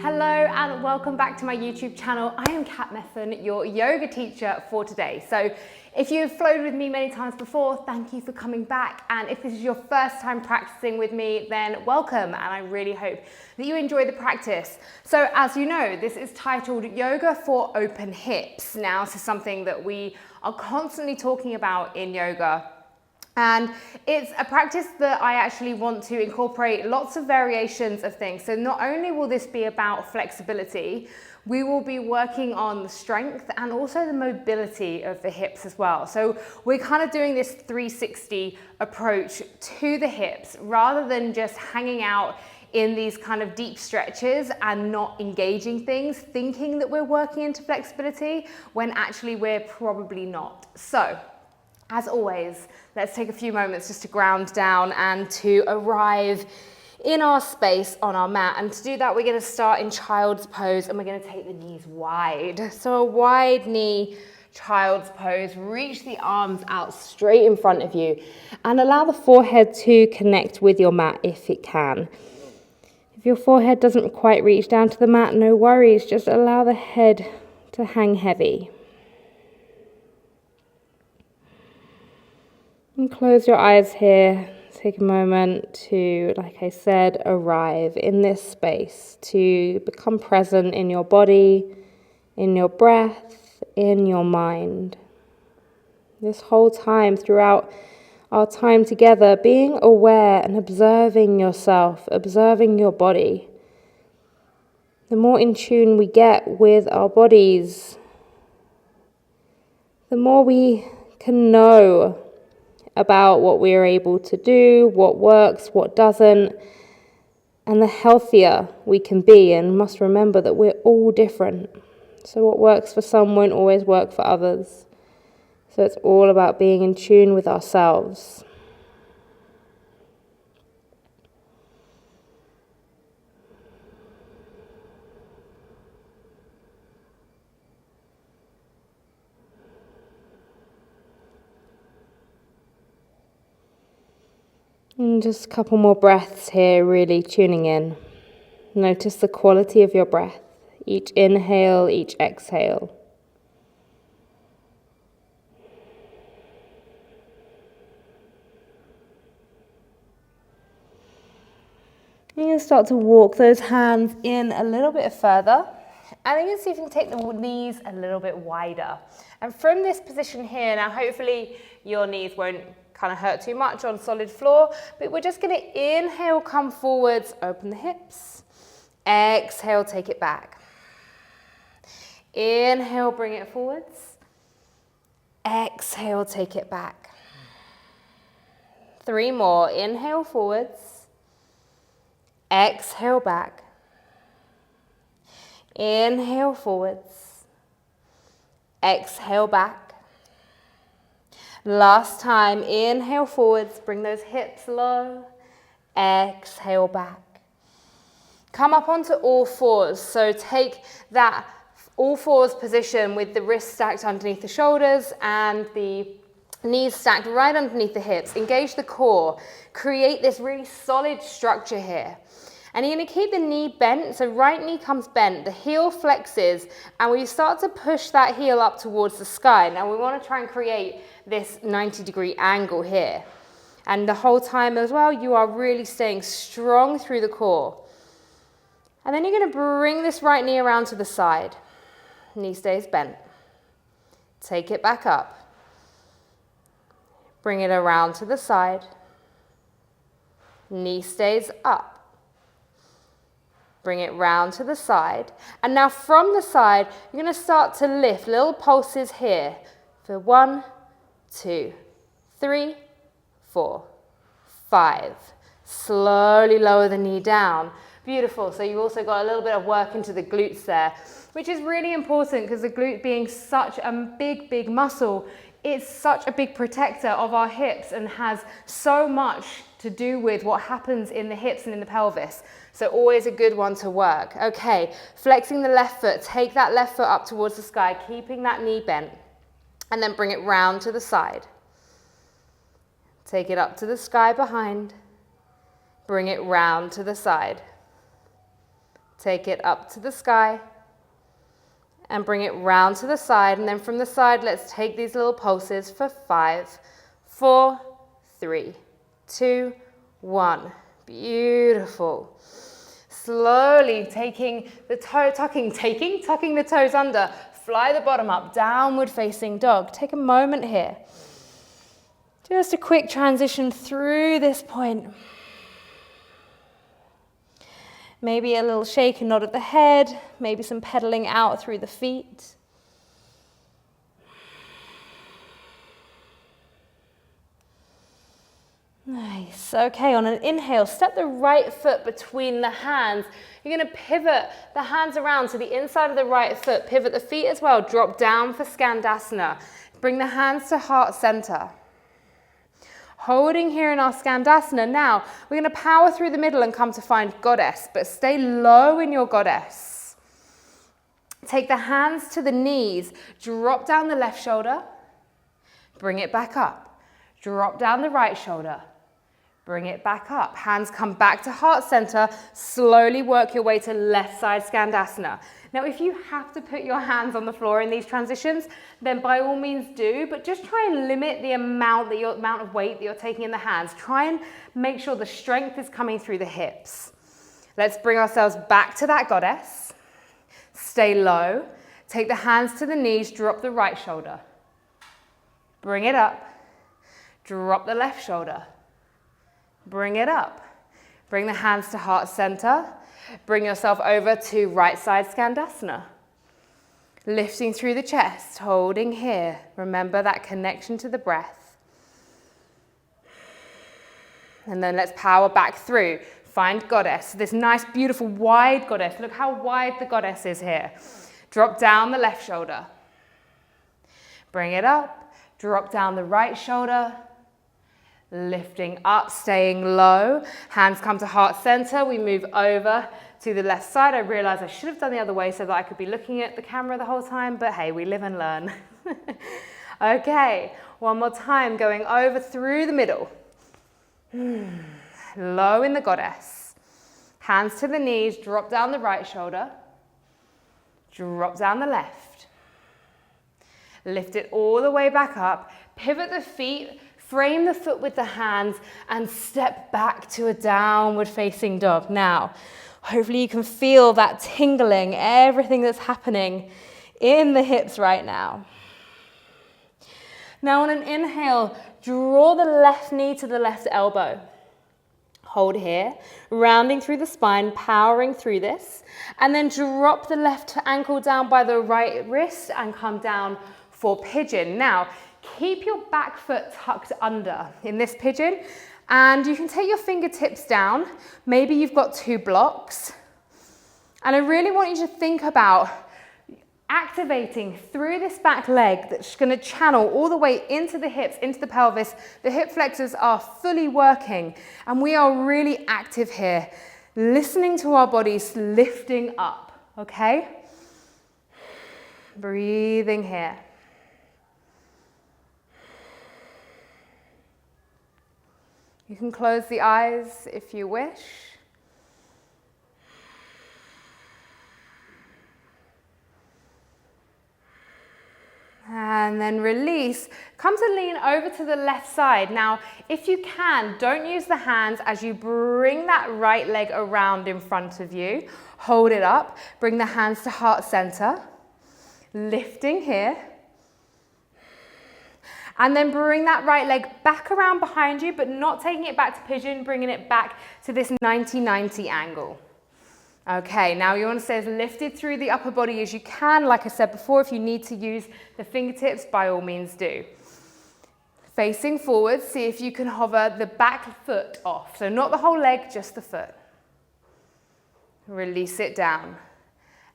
Hello and welcome back to my YouTube channel. I am Kat Meffan, your yoga teacher for today. So if you've flowed with me many times before, thank you for coming back. And if this is your first time practicing with me, then welcome. And I really hope that you enjoy the practice. So as you know, this is titled Yoga for Open Hips. Now, this is something that we are constantly talking about in yoga. And it's a practice that I actually want to incorporate lots of variations of things. So not only will this be about flexibility, we will be working on the strength and also the mobility of the hips as well. So we're kind of doing this 360 approach to the hips rather than just hanging out in these kind of deep stretches and not engaging things, thinking that we're working into flexibility when actually we're probably not. So, as always, let's take a few moments just to ground down and to arrive in our space on our mat. And to do that, we're going to start in child's pose and we're going to take the knees wide. So a wide knee child's pose. Reach the arms out straight in front of you and allow the forehead to connect with your mat if it can. If your forehead doesn't quite reach down to the mat, no worries. Just allow the head to hang heavy. And close your eyes here. Take a moment to, like I said, arrive in this space, to become present in your body, in your breath, in your mind. This whole time, throughout our time together, being aware and observing yourself, observing your body. The more in tune we get with our bodies, the more we can know about what we are able to do, what works, what doesn't, and the healthier we can be. And must remember that we're all different. So what works for some won't always work for others. So it's all about being in tune with ourselves. And just a couple more breaths here, really tuning in. Notice the quality of your breath, each inhale, each exhale. You can start to walk those hands in a little bit further. And you can see if you can take the knees a little bit wider. And from this position here, now hopefully your knees won't kind of hurt too much on solid floor, but we're just going to inhale, come forwards, open the hips. Exhale, take it back. Inhale, bring it forwards. Exhale, take it back. 3 more. Inhale, forwards. Exhale, back. Inhale, forwards. Exhale, back. Last time, inhale forwards, bring those hips low, exhale back. Come up onto all fours, so take that all fours position with the wrists stacked underneath the shoulders and the knees stacked right underneath the hips. Engage the core, create this really solid structure here. And you're going to keep the knee bent, so right knee comes bent, the heel flexes, and we start to push that heel up towards the sky. Now we want to try and create this 90-degree angle here. And the whole time as well, you are really staying strong through the core. And then you're going to bring this right knee around to the side. Knee stays bent. Take it back up. Bring it around to the side. Knee stays up. Bring it round to the side. And now from the side, you're going to start to lift little pulses here. For 1, 2, 3, 4, 5. Slowly lower the knee down. Beautiful. So you've also got a little bit of work into the glutes there, which is really important because the glute being such a big, big muscle, it's such a big protector of our hips and has so much to do with what happens in the hips and in the pelvis. So always a good one to work. Okay, flexing the left foot, take that left foot up towards the sky, keeping that knee bent, and then bring it round to the side. Take it up to the sky behind, bring it round to the side. Take it up to the sky and bring it round to the side. And then from the side, let's take these little pulses for 5, 4, 3, 2, 1. Beautiful. Slowly tucking the toes under. Fly the bottom up, downward facing dog. Take a moment here. Just a quick transition through this point. Maybe a little shake and nod at the head, maybe some pedaling out through the feet. Nice. Okay, on an inhale, step the right foot between the hands. You're going to pivot the hands around to the inside of the right foot. Pivot the feet as well. Drop down for Skandasana. Bring the hands to heart center. Holding here in our Skandasana. Now, we're going to power through the middle and come to find goddess, but stay low in your goddess. Take the hands to the knees. Drop down the left shoulder. Bring it back up. Drop down the right shoulder. Bring it back up. Hands come back to heart center. Slowly work your way to left side Skandasana. Now, if you have to put your hands on the floor in these transitions, then by all means do, but just try and limit the amount of weight that you're taking in the hands. Try and make sure the strength is coming through the hips. Let's bring ourselves back to that goddess. Stay low. Take the hands to the knees. Drop the right shoulder. Bring it up. Drop the left shoulder. Bring it up. Bring the hands to heart center. Bring yourself over to right side Skandasana. Lifting through the chest, holding here. Remember that connection to the breath. And then let's power back through. Find goddess. This nice, beautiful, wide goddess. Look how wide the goddess is here. Drop down the left shoulder. Bring it up. Drop down the right shoulder. Lifting up, staying low. Hands come to heart center. We move over to the left side. I realize I should have done the other way so that I could be looking at the camera the whole time, but hey, we live and learn. Okay, one more time, going over through the middle. Low in the goddess. Hands to the knees, drop down the right shoulder. Drop down the left. Lift it all the way back up. Pivot the feet. Frame the foot with the hands and step back to a downward facing dog. Now, hopefully you can feel that tingling, everything that's happening in the hips right now. Now on an inhale, draw the left knee to the left elbow. Hold here, rounding through the spine, powering through this, and then drop the left ankle down by the right wrist and come down for pigeon. Now, keep your back foot tucked under in this pigeon, and you can take your fingertips down. Maybe you've got 2 blocks. And I really want you to think about activating through this back leg that's going to channel all the way into the hips, into the pelvis. The hip flexors are fully working, and we are really active here, listening to our bodies lifting up, okay? Breathing here. You can close the eyes if you wish. And then release. Come to lean over to the left side. Now, if you can, don't use the hands as you bring that right leg around in front of you. Hold it up. Bring the hands to heart center. Lifting here. And then bring that right leg back around behind you, but not taking it back to pigeon, bringing it back to this 90-90 angle. Okay, now you want to stay as lifted through the upper body as you can. Like I said before, if you need to use the fingertips, by all means do. Facing forward, see if you can hover the back foot off. So not the whole leg, just the foot. Release it down.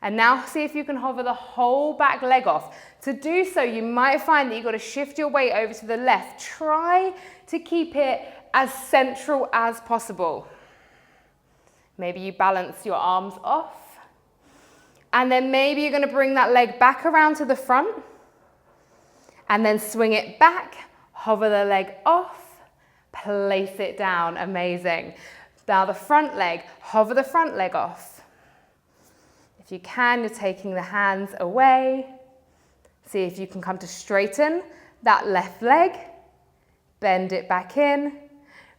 And now see if you can hover the whole back leg off. To do so, you might find that you've got to shift your weight over to the left. Try to keep it as central as possible. Maybe you balance your arms off. And then maybe you're going to bring that leg back around to the front. And then swing it back, hover the leg off, place it down. Amazing. Now the front leg, hover the front leg off. If you can, you're taking the hands away. See if you can come to straighten that left leg. Bend it back in.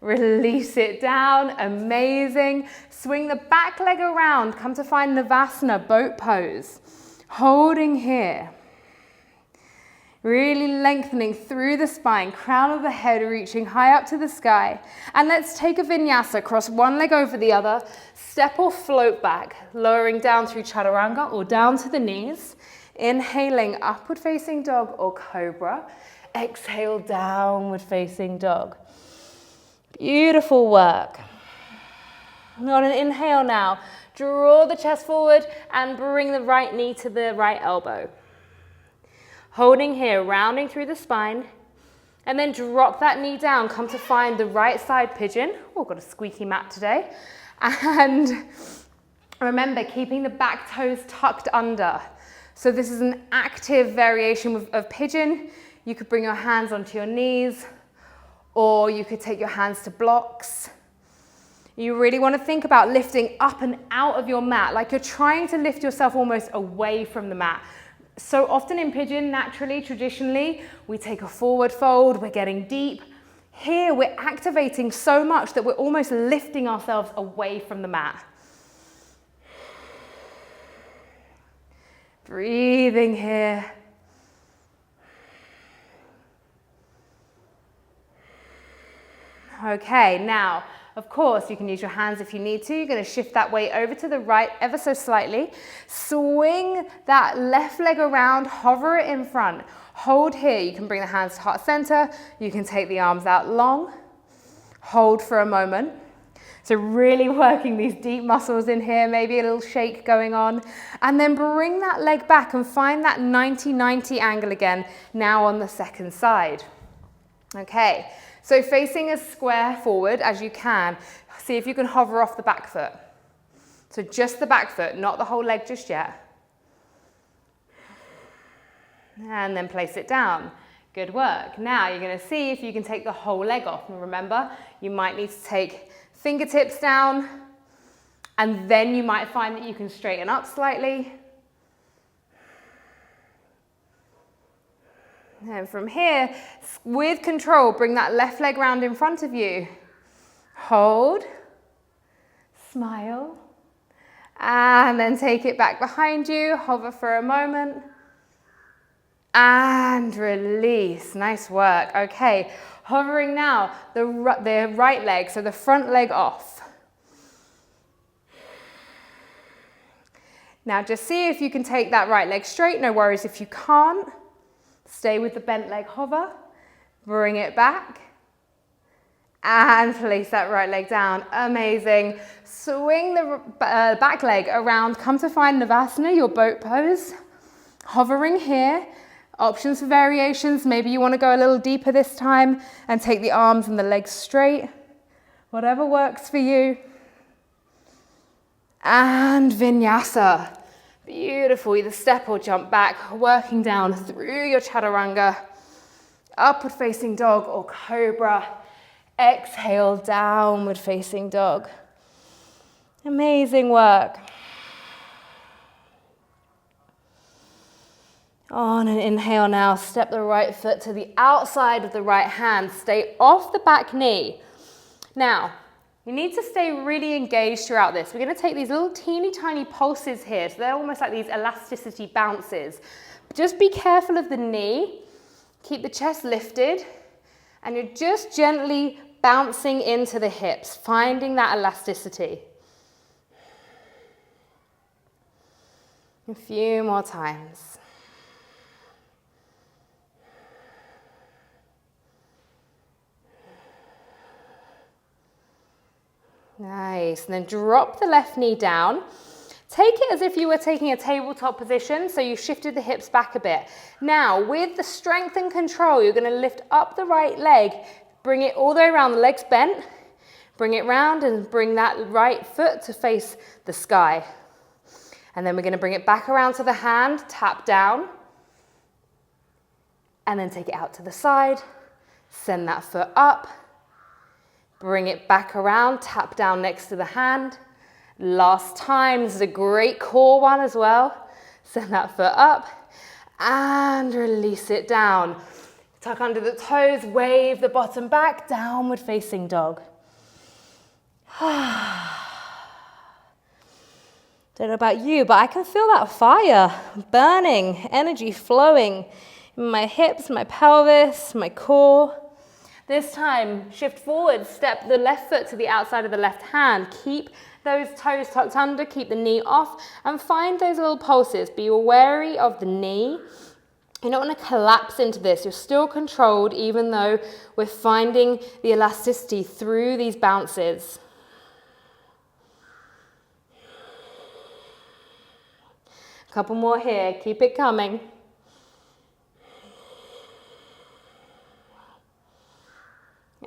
Release it down. Amazing. Swing the back leg around. Come to find Navasana, boat pose. Holding here. Really lengthening through the spine, crown of the head reaching high up to the sky. And let's take a vinyasa, cross one leg over the other, step or float back, lowering down through chaturanga or down to the knees. Inhaling, upward facing dog or cobra. Exhale, downward facing dog. Beautiful work. On an inhale now, draw the chest forward and bring the right knee to the right elbow. Holding here, rounding through the spine, and then drop that knee down. Come to find the right side pigeon. Oh, got a squeaky mat today. And remember, keeping the back toes tucked under. So this is an active variation of pigeon. You could bring your hands onto your knees, or you could take your hands to blocks. You really want to think about lifting up and out of your mat, like you're trying to lift yourself almost away from the mat. So often in pigeon, naturally, traditionally, we take a forward fold, we're getting deep. Here, we're activating so much that we're almost lifting ourselves away from the mat. Breathing here. Okay, now, of course, you can use your hands if you need to. You're going to shift that weight over to the right ever so slightly. Swing that left leg around, hover it in front. Hold here. You can bring the hands to heart center. You can take the arms out long. Hold for a moment. So really working these deep muscles in here, maybe a little shake going on. And then bring that leg back and find that 90-90 angle again, now on the second side. Okay. So facing as square forward as you can. See if you can hover off the back foot. So just the back foot, not the whole leg just yet. And then place it down. Good work. Now you're going to see if you can take the whole leg off. And remember, you might need to take fingertips down, and then you might find that you can straighten up slightly. And from here, with control, bring that left leg round in front of you. Hold, smile, and then take it back behind you. Hover for a moment, and release. Nice work. Okay, hovering now, the right leg, so the front leg off. Now just see if you can take that right leg straight. No worries if you can't. Stay with the bent leg hover, bring it back, and place that right leg down. Amazing. Swing the back leg around, come to find Navasana, your boat pose. Hovering here, options for variations. Maybe you want to go a little deeper this time and take the arms and the legs straight. Whatever works for you. And vinyasa. Beautiful, either step or jump back, working down through your chaturanga, upward facing dog or cobra. Exhale, downward facing dog. Amazing work. On an inhale now, step the right foot to the outside of the right hand. Stay off the back knee. Now, you need to stay really engaged throughout this. We're going to take these little teeny tiny pulses here. So they're almost like these elasticity bounces. Just be careful of the knee. Keep the chest lifted. And you're just gently bouncing into the hips, finding that elasticity. A few more times. Nice, and then drop the left knee down. Take it as if you were taking a tabletop position, so you shifted the hips back a bit. Now, with the strength and control, you're going to lift up the right leg, bring it all the way around, the legs bent, bring it round and bring that right foot to face the sky. And then we're going to bring it back around to the hand, tap down, and then take it out to the side, send that foot up, bring it back around, tap down next to the hand, Last time. This is a great core one as well. Send that foot up and release it down. Tuck under the toes, wave the bottom back, downward facing dog. Don't know about you, but I can feel that fire burning, energy flowing in my hips, my pelvis, my core. This time, shift forward, step the left foot to the outside of the left hand. Keep those toes tucked under, keep the knee off, and find those little pulses. Be wary of the knee. You don't want to collapse into this. You're still controlled, even though we're finding the elasticity through these bounces. A couple more here, keep it coming.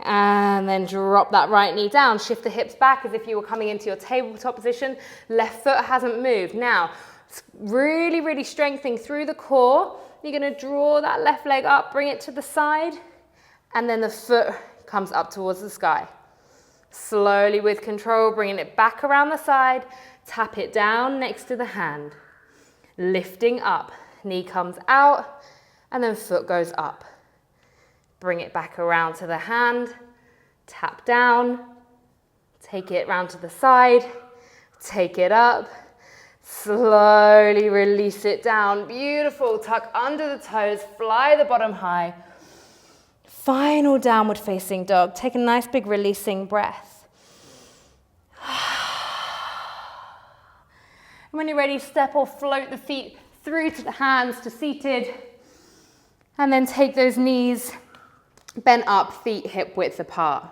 And then drop that right knee down, shift the hips back as if you were coming into your tabletop position. Left foot hasn't moved. Now, really, really strengthening through the core. You're gonna draw that left leg up, bring it to the side, and then the foot comes up towards the sky. Slowly with control, bringing it back around the side, tap it down next to the hand. Lifting up, knee comes out, and then foot goes up. Bring it back around to the hand, tap down, take it round to the side, take it up, slowly release it down. Beautiful, tuck under the toes, fly the bottom high. Final downward facing dog. Take a nice big releasing breath. When you're ready, step or float the feet through to the hands to seated. And then take those knees bent up, feet hip width apart.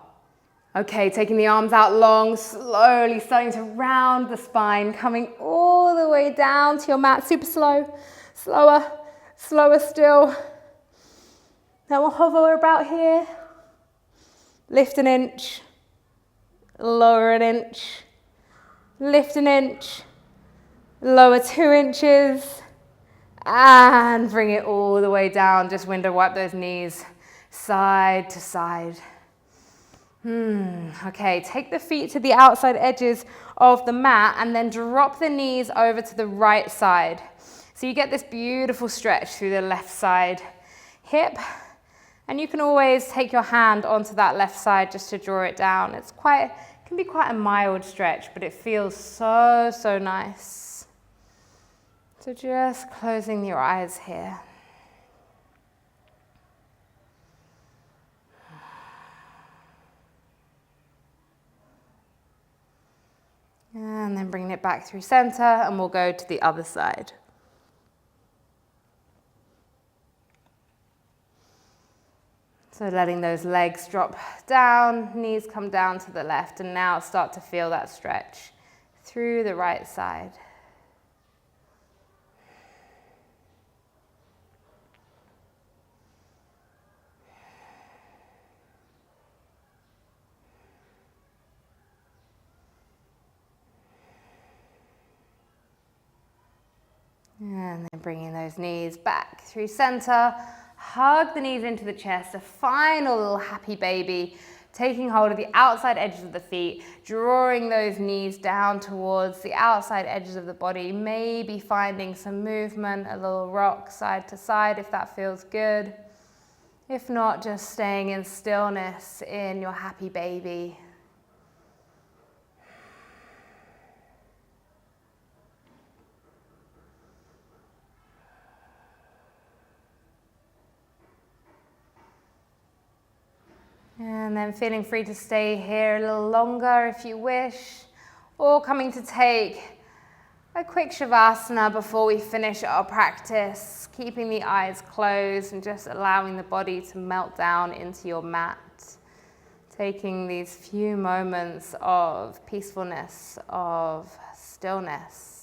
Okay, taking the arms out long, slowly starting to round the spine, coming all the way down to your mat. Super slow, slower, slower still. Now we'll hover about here. Lift an inch, lower an inch, lift an inch, lower 2 inches, and bring it all the way down. Just window wipe those knees side to side. Okay, take the feet to the outside edges of the mat and then drop the knees over to the right side. So you get this beautiful stretch through the left side hip. And you can always take your hand onto that left side just to draw it down. It can be quite a mild stretch, but it feels so, so nice. So just closing your eyes here. And then bringing it back through center, and we'll go to the other side. So letting those legs drop down, knees come down to the left, and now start to feel that stretch through the right side. And then bringing those knees back through center. Hug the knees into the chest, a final little happy baby, taking hold of the outside edges of the feet, drawing those knees down towards the outside edges of the body, maybe finding some movement, a little rock side to side if that feels good. If not, just staying in stillness in your happy baby. And then feeling free to stay here a little longer if you wish, or coming to take a quick shavasana before we finish our practice, keeping the eyes closed and just allowing the body to melt down into your mat. Taking these few moments of peacefulness, of stillness.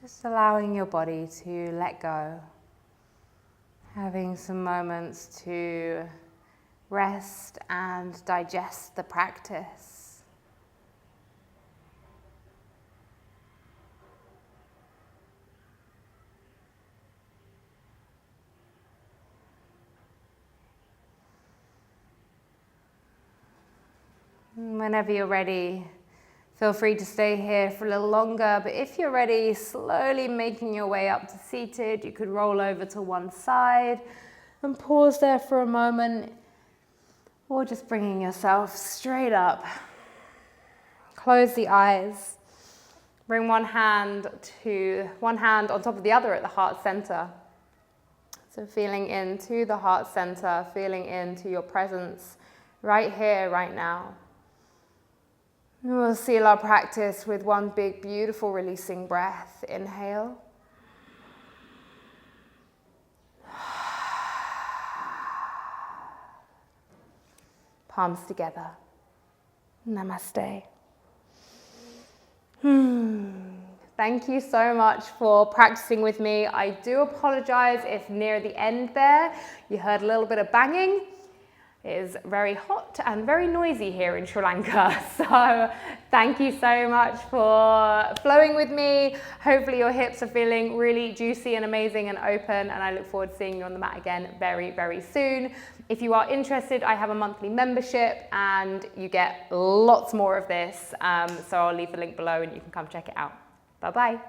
Just allowing your body to let go, having some moments to rest and digest the practice. Whenever you're ready, feel free to stay here for a little longer, but if you're ready, slowly making your way up to seated, you could roll over to one side and pause there for a moment, or just bringing yourself straight up. Close the eyes. Bring one hand on top of the other at the heart center. So feeling into the heart center, feeling into your presence right here, right now. And we'll seal our practice with one big, beautiful releasing breath. Inhale. Palms together. Namaste. Thank you so much for practicing with me. I do apologize if near the end there you heard a little bit of banging. It is very hot and very noisy here in Sri Lanka. So thank you so much for flowing with me. Hopefully your hips are feeling really juicy and amazing and open, and I look forward to seeing you on the mat again very, very soon. If you are interested, I have a monthly membership and you get lots more of this. So I'll leave the link below and you can come check it out. Bye-bye.